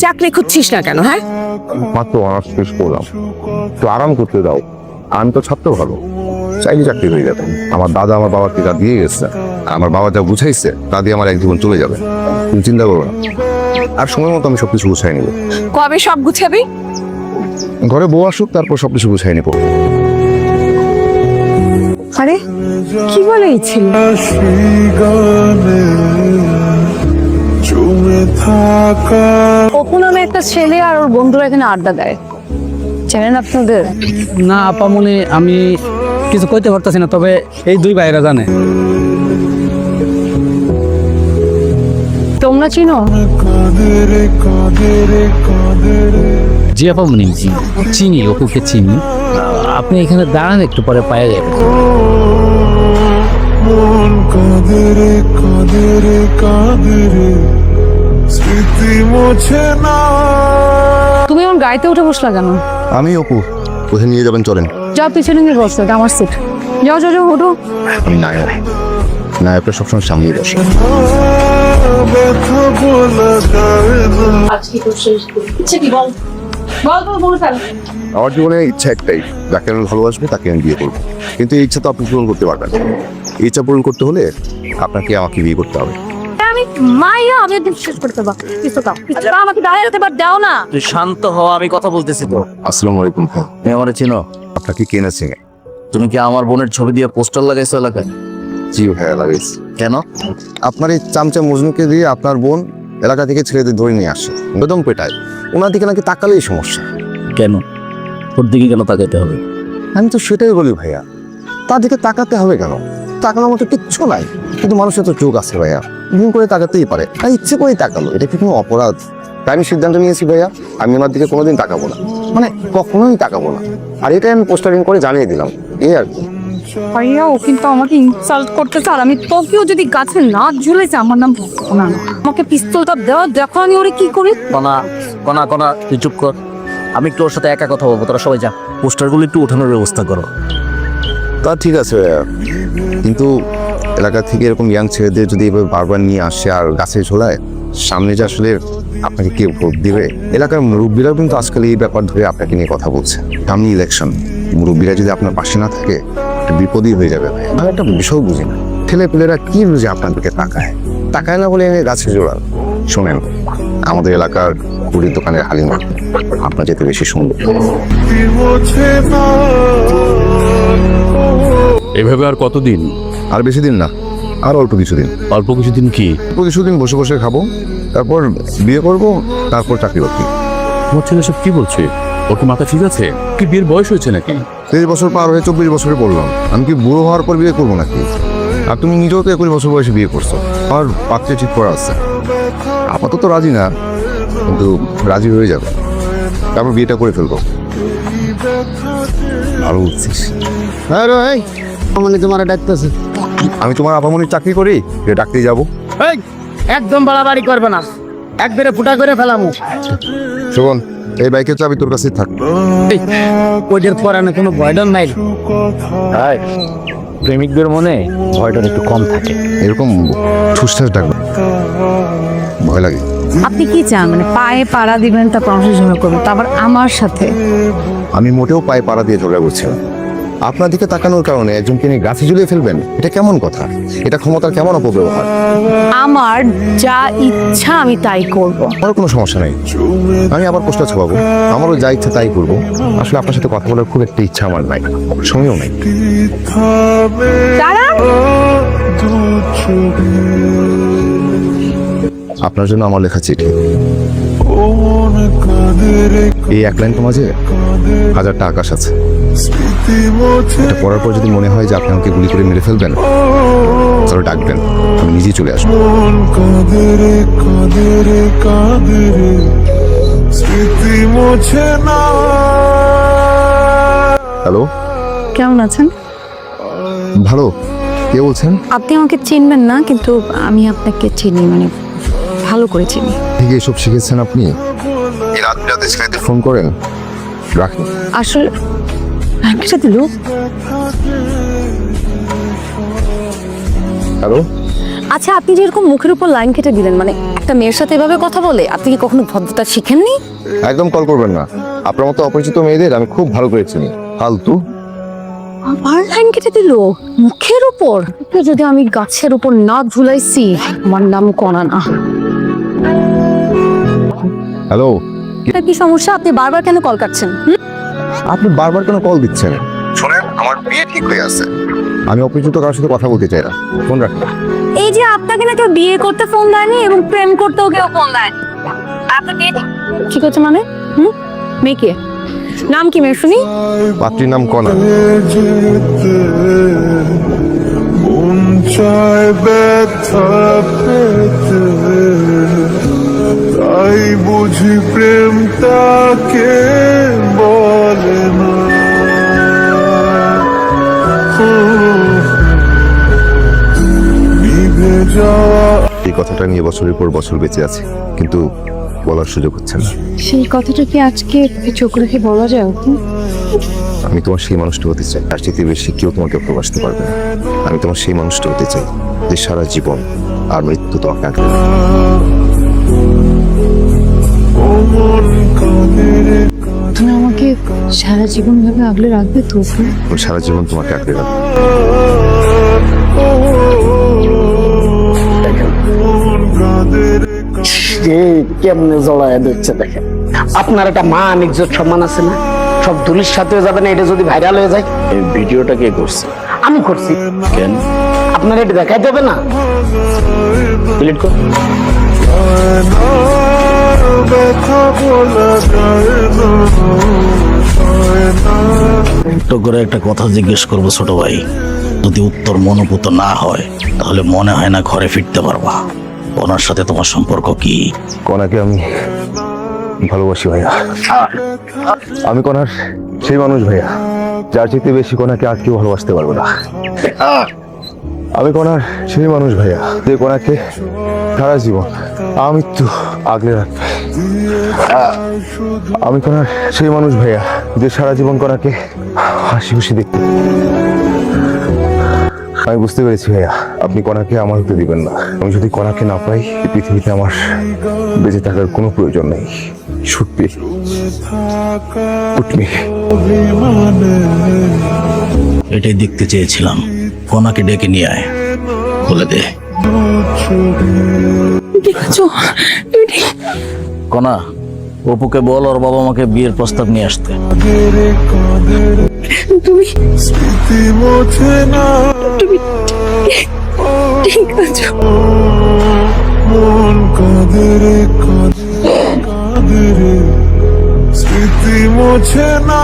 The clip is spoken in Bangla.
চাকরি খুঁজছিস না কেন? হ্যাঁ, মাত্র অনার্স শেষ করলাম, তো আরাম করতে দাও। আমি তো ছাত্র ভালো, চাইলে চাকরি হয়ে যাবে। আমার দাদা আমার বাবাকে যা দিয়ে গেছে, আর আমার বাবা যা বুঝাইছে তা দিয়ে আমার এক জীবন চলে যাবে। তুমি চিন্তা করো না, আর সময় মতো আমি সবকিছু গুছাই নেবো। কবে সব গুছাবি? ঘরে বউ আসুক, তারপর সবকিছু গুছাই নেবো। আরে কি বলে এই ছেলে? অপু নামে একটা ছেলে আর ওর বন্ধুরা এখানে আড্ডা দেয়, চেনেন আপনাদের? না আপামনি, আমি কিছু কইতে পারতেছি না, তবে এই দুই ভাইরা জানে। তোমরা চিনো? জি আপামনি, চিনি, অপুকে চিনি। আপনি এখানে দাঁড়ান, একটু পরে পায়ে যাবেন। তুমি আমার গাড়িতে উঠে বসলা কেন? আমি অপু, কোথায় নিয়ে যাবেন চলেন। যাও পিছনে গিয়ে বসো, এটা আমার সিট। যাও যাও যাও, ওঠো। আমি নায়ক, নায়কটা সবসময় সামনেই বসে। আজকে তো শেষ দিন। ইচ্ছে কি বল? বল বল বল ফেল। আমার জীবনে ইচ্ছা একটাই, যাকে আমি ভালোবাসবো তাকে আমি বিয়ে করবো। কিন্তু এই ইচ্ছা তো আপনি পূরণ করতে পারবেন না। এই ইচ্ছা পূরণ করতে হলে আপনাকে আমাকে বিয়ে করতে হবে। আমি মাইয়া, আমি একদম শেষ করতে পারবো। কিছু দাও, কিছু দাও, আমাকে দাঁড়াতে পার দাও না। তুই শান্ত হ, আমি কথা বলতেছি তো। আসসালামু আলাইকুম। তুমি আমার চিনো? আপনাকে কে না চিনে? তুমি কি আমার বোনের ছবি দিয়ে পোস্টার লাগাইছো এলাকায়? জি ভাইয়া, লাগাইছি। কেন? আপনার এই চামচা মজনুকে দিয়ে আপনার বোন এলাকা থেকে ছেলেদের ধরে নিয়ে আসে, বেদম পেটায়। ওনার দিকে নাকি তাকালেই সমস্যা। কেন ওর দিকে কেন তাকাইতে হবে? আমি তো সেটাই বলি ভাইয়া, তার দিকে তাকাতে হবে কেন? তাকানোর মতো কিচ্ছু নাই, কিন্তু মানুষের তো চোখ আছে ভাইয়া, ভুল করে তাকাতেই পারে। আর ইচ্ছে করেই তাকালো, এটা কি কোনো অপরাধ? তাই আমি সিদ্ধান্ত নিয়েছি ভাইয়া, আমি ওনার দিকে কোনোদিন তাকাবো না, মানে কখনোই তাকাবো না। আর এটাই আমি পোস্টারিং করে জানিয়ে দিলাম, এই আর কি। ভাইয়া, ও কিন্তু আমাকে ইনসাল্ট করতেছে, আর আমি তোকেও যদি গাছে না ঝুলেছে আমার নাম না। আমাকে পিস্তলটা দেওয়া, দেখো আমি ওরে কি করি। কনা কনা কনা, তুই চুপ কর, আমি একটু ওর সাথে একা কথা বলবো। তোরা সবাই যা, পোস্টারগুলো একটু ওঠানোর ব্যবস্থা করো। তা ঠিক আছে ভাইয়া, কিন্তু এলাকা থেকে এরকম ইয়াং ছেলেদের যদি এভাবে বারবার নিয়ে আসে আর গাছে ঝোলায়, সামনে যে আসলে আপনাকে কে ভোট দিবে? এলাকার মুরব্বীরাও কিন্তু আজকাল এই ব্যাপার ধরে আপনাকে নিয়ে কথা বলছে। সামনে ইলেকশন, মুরব্বীরা যদি আপনার পাশে না থাকে একটা বিপদই হয়ে যাবে ভাই। আমি একটা বিষয় বুঝি না, ছেলেপেলেরা কি বুঝে আপনার দিকে তাকায়? তাকায় না বলে এনে গাছে জোড়াল। শোনেন, আমাদের এলাকার কুড়ির দোকানের হালিমা আপনার যেতে বেশি সুন্দর। এভাবে আর কতদিন? আর বেশি দিন না, আর অল্প কিছুদিন। অল্প কিছুদিন কি? অল্প কিছুদিন বসে বসে খাবো, তারপর বিয়ে করব, তারপর চাকরি বাকরি। তোমার ছেলে সব কি বলছে? ওর কি মাথা ঠিক আছে? কি বিয়ের বয়স হয়েছে নাকি? 23 বছর পার হয়ে 24 বছরে পড়লাম, আমি কি বুড়ো হওয়ার পর বিয়ে করবো নাকি? আর তুমি নিজেও তো 21 বছর বয়সে বিয়ে করছো। আর পাত্রে ঠিক করা আছে, আপাতত রাজি না, কিন্তু রাজি হয়ে যাবে, তারপর বিয়েটা করে ফেলবো। ভালো বুঝছিস? হ্যাঁ রে, মানে তোমার ডাকতেছে। আমি তোমার আপামনির চাকরি করি, যে ডাকতেই যাবো। একদম বাড়াবাড়ি করবে না, একবারে ফুটা করে ফেলামু। শোন, এই বাইকের চাবি তোর কাছেই থাক। ওদের পরানো কোনো ভয়ডর নাই। প্রেমিকদের মনে ভয়টা একটু কম থাকে। এরকম ঠুসঠাস ডাকবে, ভয় লাগে। আপনি কি চান? মানে পায়ে পাড়া দিবেন, তারপর ঝগড়া করবেন, তারপর আমার সাথে? আমি মোটেও পায়ে পাড়া দিয়ে ঝগড়া করছি না। আপনার দিকে তাকানোর কারণে একজনকে নিয়ে গাছে ঝুলিয়ে ফেলবেন, এটা কেমন কথা? এটা ক্ষমতার কেমন অপব্যবহার? আমার যা ইচ্ছা আমি তাই করব। আমার কোনো সমস্যা নেই, আমি আবার পোস্টার ছাপাবো, আমারও যা ইচ্ছা তাই করবো। আসলে আপনার সাথে কথা বলার খুব একটা ইচ্ছা আমার নাই, সময়ও নাই। দাঁড়ান, আপনার জন্য আমার লেখা চিঠি। এই এক লাইন মাঝে 1000টা আকাশ আছে। এটা পড়ার পর যদি মনে হয় যে আপনি আমাকে গুলি করে মেরে ফেলবেন, তাহলে ডাকবেন, আমি নিজেই চলে আসবো। হ্যালো, কেমন আছেন? ভালো। কে বলছেন? আপনি আমাকে চিনবেন না, কিন্তু আমি আপনাকে চিনি, মানে ভালো করে চিনি। ঠিক এসব শিখেছেন আপনি? এই রাত বিরাতে ছেলেদের ফোন করেন? রাখেন। আসলে ব্যাংকটা দিল। হ্যালো, আচ্ছা, আপনি যেরকম মুখের উপর লাইন কেটে দিলেন, মানে একটা মেয়ের সাথে এভাবে কথা বলে? আপনি কি কখনো ভদ্রতা শিখেননি? একদম কল করবেন না। আপনার মতো অপরিচিত মেয়েদের আমি খুব ভালো করে চিনি। ফালতু। আমার লাইন কেটে দিল মুখের উপর। ওকে যদি আমি গাছের উপর না ঝুলাইছি, আমার নাম কণা না। হ্যালো, এটা কি সমস্যা? আপনি বারবার কেন কল কাটছেন? আপনি বারবার কেন কল দিচ্ছেন? শোনেন, আমার বিয়ে ঠিক হয়ে আছে। আমি অপরিচিত কারোর সাথে কথা বলতে চাই না। ফোন রাখুন। এই যে আপনাকে না কেউ বিয়ে করতে ফোন দেয়নি এবং প্রেম করতেও কেউ ফোন দেয়নি। আপনাকে কি করছে মানে? মেয়েকে নাম কি মেয়ে শুনি? পাত্রীর নাম কণা। মন চায় ব্যথা পেতে, তাই বুঝি প্রেম তাকে বলে না। নিভে যাওয়া এই কথাটা নিয়ে বছরের পর বছর বেঁচে আছে, কিন্তু বলার সুযোগ হচ্ছে না। সেই কথাটা কি আজকে চোখ রেখে বলা যায়? আমি তোমার সেই মানুষটা হতে চাই, তার চেয়ে বেশি কেউ তোমাকে ভালোবাসতে পারবে না। আমি তোমার সেই মানুষটা হতে চাই যে সারা জীবন আর মৃত্যু তোমাকে আঁকড়ে রাখবে। ও মন কাঁদে রে, তুমি আমাকে সারা জীবন ভাবে আগলে রাখবে তো? আমি সারা জীবন তোমাকে আঁকড়ে রাখবো। মন কাঁদে রে। যে কেমনে জড়ায় দিচ্ছে দেখেন। আপনার একটা মান ইজ্জত সম্মান আছে না, সব ধুলির সাথে হয়ে যাবে না। এটা যদি ভাইরাল হয়ে যায়। এই ভিডিওটা কে করছে? আমি করছি, কেন? আপনার এটা দেখাই যাবে না। ডিলিট কর। যায় না, ব্যথা বলা যায় না, যায় না। ছোট্ট করে একটা কথা জিজ্ঞেস করবো ছোট ভাই, যদি উত্তর মনোভূত না হয় তাহলে মনে হয় না ঘরে ফিরতে পারবা। ওনার সাথে তোমার সম্পর্ক কি? কণাকে আমি ভালোবাসি ভাইয়া। আমি কণার সেই মানুষ ভাইয়া, যার চেয়ে বেশি কণাকে আর কেউ ভালোবাসতে পারবো না। আমি কণার সেই মানুষ ভাইয়া, যে কণাকে সারা জীবন আমৃত্যু আগলে রাখবে। আমি কণার সেই মানুষ ভাইয়া, যে সারা জীবন কণাকে হাসি খুশি দেখতে। আমি বুঝতে পেরেছি ভাইয়া, আপনি কণাকে আমার হতে দিবেন না। আমি যদি কণাকে না পাই, এই পৃথিবীতে আমার বেঁচে থাকার কোনো প্রয়োজন নেই। ছুটবি, উঠবি। এটাই দেখতে চেয়েছিলাম। কোনাকে ডেকে নিয়ে আয়, বলে দে। কোনা, অপুকে বল ওর বাবা মাকে বিয়ের প্রস্তাব নিয়ে আসতে। স্মৃতি মোছে না, মন কাঁদে রে, কাঁদে রে। স্মৃতি মোছে না,